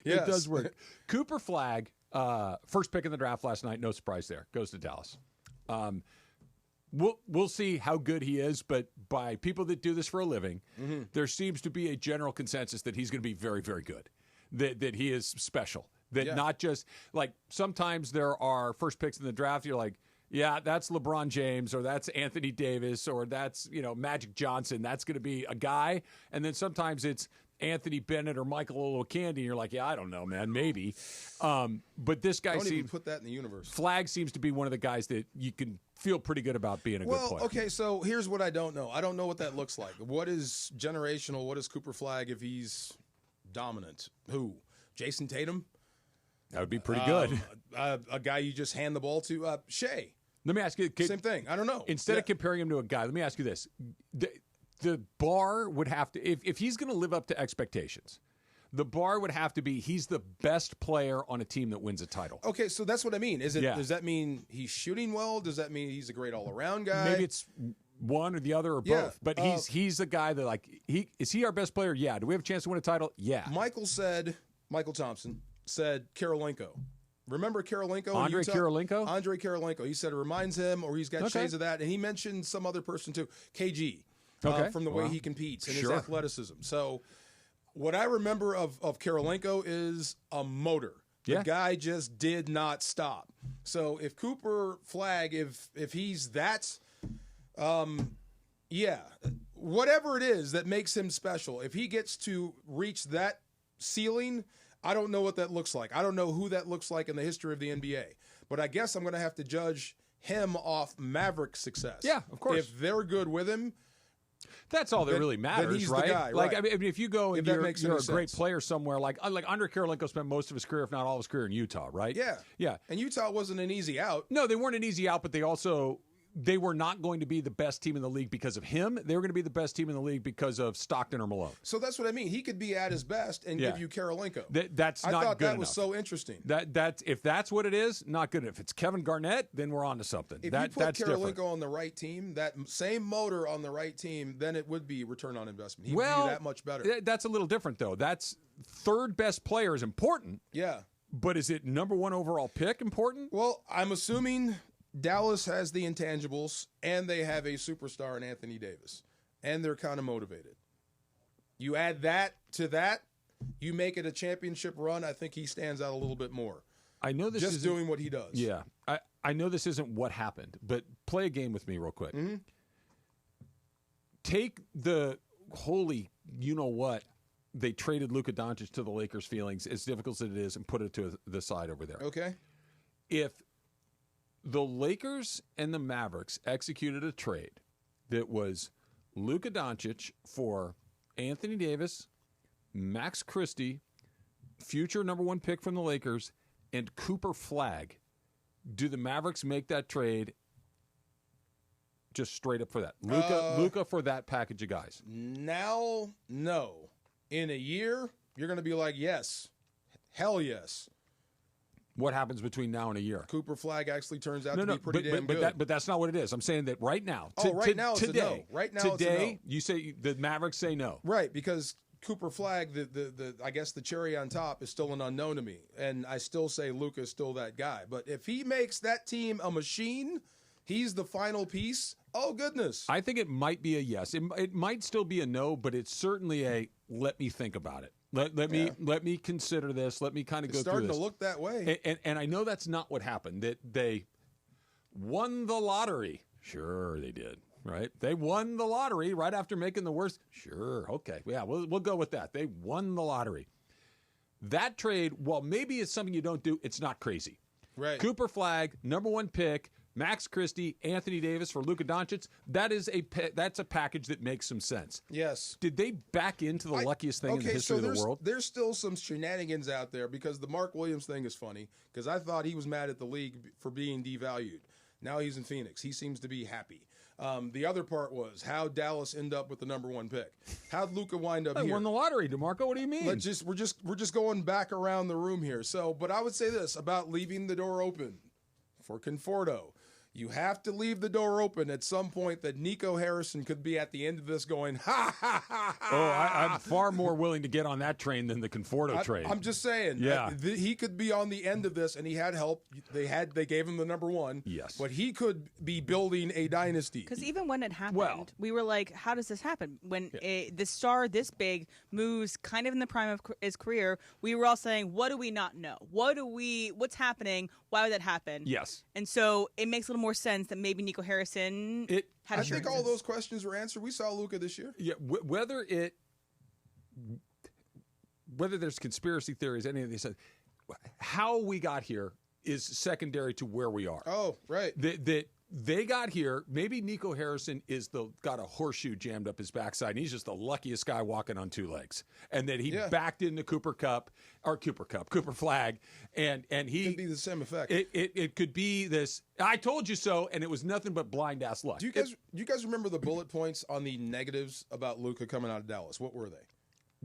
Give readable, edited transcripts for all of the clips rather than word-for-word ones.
It does work. Cooper Flagg, first pick in the draft last night. No surprise there. Goes to Dallas. We'll see how good he is, but by people that do this for a living, there seems to be a general consensus that he's going to be very, very good, that he is special, that not just like sometimes there are first picks in the draft. You're like, yeah, that's LeBron James or that's Anthony Davis or that's, Magic Johnson. That's going to be a guy. And then sometimes it's Anthony Bennett or Michael Olowokandi, and you're like, yeah, I don't know, man, maybe. But this guy don't even put that in the universe. Flagg seems to be one of the guys that you can feel pretty good about being a good player. Well, okay, so here's what I don't know. I don't know what that looks like. What is generational? What is Cooper Flagg if he's dominant? Who? Jason Tatum? That would be pretty good. A guy you just hand the ball to? Shea. Let me ask you. Same thing. I don't know. Instead of comparing him to a guy, let me ask you this. The bar would have to, if he's going to live up to expectations, the bar would have to be he's the best player on a team that wins a title. Okay, so that's what I mean. Does that mean he's shooting well? Does that mean he's a great all-around guy? Maybe it's one or the other or both. But he's a guy that, is he our best player? Yeah. Do we have a chance to win a title? Yeah. Michael Thompson said Karolinko. Remember Karolinko? Andre Karolinko? Andre Karolinko. He said it reminds him, or he's got shades of that. And he mentioned some other person too, KG. From the way he competes and his athleticism. So what I remember of Karolinko is a motor. The guy just did not stop. So if Cooper Flagg, if he's that, whatever it is that makes him special, if he gets to reach that ceiling, I don't know what that looks like. I don't know who that looks like in the history of the NBA. But I guess I'm going to have to judge him off Mavericks success. Yeah, of course. If they're good with him, that's all that really matters, he's right? The guy, like, right. I mean, if you go and you're a great player somewhere, like Andre Karolinko spent most of his career, if not all of his career, in Utah, right? Yeah. And Utah wasn't an easy out. No, they weren't an easy out, but they were not going to be the best team in the league because of him. They were going to be the best team in the league because of Stockton or Malone. So that's what I mean. He could be at his best and give you Karolinko. That's not good enough. I thought that was so interesting. If that's what it is, not good. If it's Kevin Garnett, then we're on to something. If you put Karolinko on the right team, that same motor on the right team, then it would be return on investment. He'd be that much better. That's a little different, though. That's third best player is important. Yeah. But is it number one overall pick important? Well, I'm assuming Dallas has the intangibles, and they have a superstar in Anthony Davis, and they're kind of motivated. You add that to that, you make it a championship run, I think he stands out a little bit more. I know this just doing what he does. Yeah. I know this isn't what happened, but play a game with me real quick. Mm-hmm. Take the holy you-know-what, they traded Luka Doncic to the Lakers feelings, as difficult as it is, and put it to the side over there. Okay. If the Lakers and the Mavericks executed a trade that was Luka Doncic for Anthony Davis, Max Christie, future number one pick from the Lakers, and Cooper Flagg. Do the Mavericks make that trade just straight up for that? Luka for that package of guys? Now, no. In a year, you're going to be like, yes. Hell yes. What happens between now and a year? Cooper Flagg actually turns out to be pretty damn good. But that's not what it is. I'm saying that right now. Right now it's today, a no. Right now today, it's a no. You say the Mavericks say no. Right, because Cooper Flagg, the I guess the cherry on top is still an unknown to me. And I still say Luka is still that guy. But if he makes that team a machine, he's the final piece. Oh, goodness. I think it might be a yes. It might still be a no, but it's certainly a let me think about it. Let me consider this. Let me kind of go through this. It's starting to look that way. And I know that's not what happened. That they won the lottery. Sure, they did. Right? They won the lottery right after making the worst. Sure. Okay. Yeah, we'll go with that. They won the lottery. That trade, while maybe it's something you don't do, it's not crazy. Right. Cooper Flagg, number one pick, Max Christie, Anthony Davis for Luka Doncic. That's a package that makes some sense. Yes. Did they back into the luckiest thing in the history of the world? There's still some shenanigans out there because the Mark Williams thing is funny because I thought he was mad at the league for being devalued. Now he's in Phoenix. He seems to be happy. The other part was how Dallas end up with the number one pick. How'd Luka wind up here? They won the lottery, DeMarco. What do you mean? We're just going back around the room here. But I would say this about leaving the door open for Conforto. you have to leave the door open at some point that Nico Harrison could be at the end of this going, ha, ha, ha, ha. Oh, I'm far more willing to get on that train than the Conforto train. I'm just saying. Yeah. He could be on the end of this, and he had help. They gave him the number one. Yes. But he could be building a dynasty. Because even when it happened, we were like, how does this happen? When the star this big moves kind of in the prime of his career, we were all saying, what do we not know? What's happening? Why would that happen? Yes. And so it makes a little more sense that maybe Nico Harrison had I think all those questions were answered. We saw Luka this year. Yeah, whether there's conspiracy theories, any of these, how we got here is secondary to where we are. Oh, right. That they got here. Maybe Nico Harrison got a horseshoe jammed up his backside, and he's just the luckiest guy walking on two legs. And that he backed into Cooper Flagg, and he could be the same effect. It could be this. I told you so, and it was nothing but blind ass luck. Do you guys remember the bullet points on the negatives about Luka coming out of Dallas? What were they?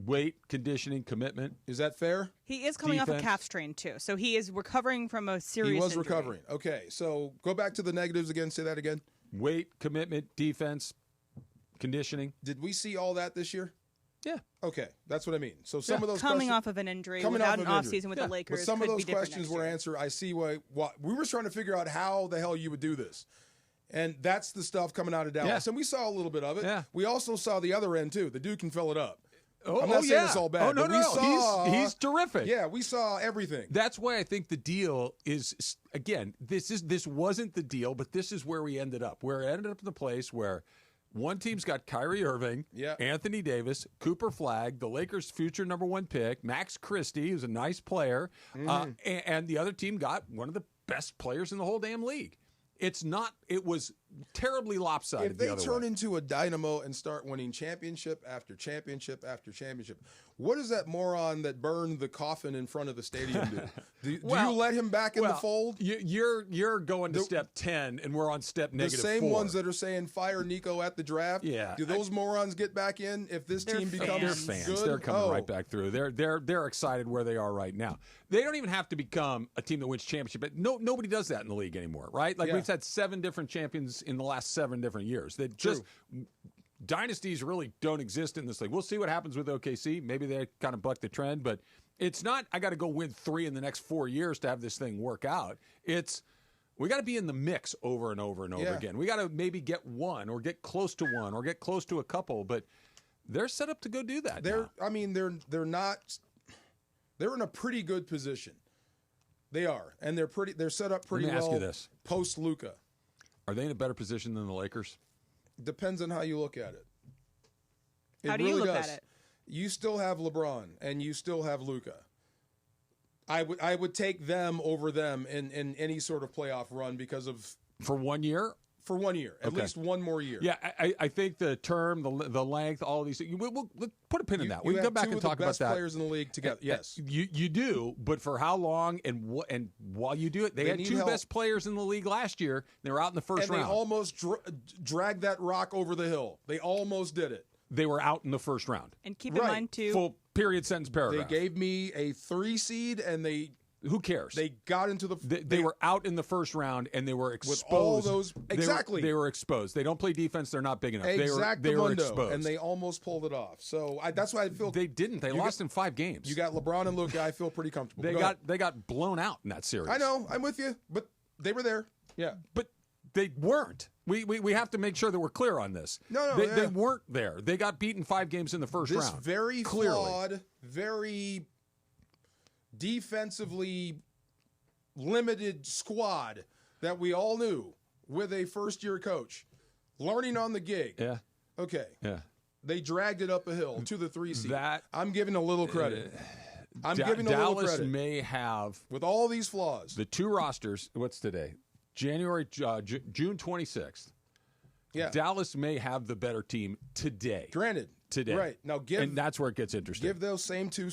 Weight, conditioning, commitment. Is that fair? He is coming off a calf strain, too. So he is recovering from a serious He was injury. recovering. Okay, so go back to the negatives again. Say that again. Weight, commitment, defense, conditioning. Did we see all that this year? Yeah. Okay, that's what I mean. So some of those coming off of an injury, without an offseason with the Lakers, but some of those could be questions were answered. I see why we were trying to figure out how the hell you would do this. And that's the stuff coming out of Dallas. And we saw a little bit of it. Yeah. We also saw the other end, too. The dude can fill it up. I'm not saying it's all bad. Oh, no. He's terrific. Yeah, we saw everything. That's why I think the deal is, again, this wasn't the deal, but this is where we ended up. Where it ended up in the place where one team's got Kyrie Irving, Anthony Davis, Cooper Flagg, the Lakers' future number one pick, Max Christie, who's a nice player, and the other team got one of the best players in the whole damn league. It was terribly lopsided. If they turn into a dynamo and start winning championship after championship after championship, what does that moron that burned the coffin in front of the stadium do? Do you let him back in the fold? You're going to step 10, and we're on step -4. The same ones that are saying fire Nico at the draft. Yeah. Do those morons get back in if this team becomes they're fans. good? They're coming right back through. They're excited where they are right now. They don't even have to become a team that wins championship. But nobody does that in the league anymore, right? Like we've had 7 different champions in the last 7 different years. That just dynasties really don't exist in this league. We'll see what happens with OKC. Maybe they kind of buck the trend, but it's not. I got to go win 3 in the next 4 years to have this thing work out. We got to be in the mix over and over and over again. We got to maybe get one or get close to one or get close to a couple, but they're set up to go do that. They're not. They're in a pretty good position. They are, and they're set up pretty well. Let me ask you this: post Luka, are they in a better position than the Lakers? Depends on how you look at it. How do you look at it? You still have LeBron and you still have Luka. I would take them over them in any sort of playoff run because of for 1 year. For 1 year, at least one more year. Yeah, I think the term, the length, all of these things. We'll put a pin in that. We can go back and talk about that. You have 2 of the best players in the league together. Yes, you do. But for how long and while you do it, they had 2 best players in the league last year. They were out in the first round. And they almost dragged that rock over the hill. They almost did it. They were out in the first round. And keep in mind too, full period sentence paragraph. They gave me a 3 seed, and they. Who cares? They got into the. They were out in the first round, and they were exposed. With all those exactly, they were exposed. They don't play defense. They're not big enough. Exactly. They were exposed, and they almost pulled it off. So that's why I feel they didn't. They lost in 5 games. You got LeBron and Luka. I feel pretty comfortable. They got blown out in that series. I know. I'm with you, but they were there. Yeah, but they weren't. We have to make sure that we're clear on this. No, they weren't there. They got beaten 5 games in the first round. This very flawed, very defensively limited squad that we all knew with a first-year coach learning on the gig. Yeah. Okay. Yeah. They dragged it up a hill to the 3 seed. I'm giving a little credit. Dallas may have, with all these flaws, the 2 rosters. What's today? June 26th. Yeah. Dallas may have the better team today. Granted. Today. Right. Now and that's where it gets interesting. Give those same 2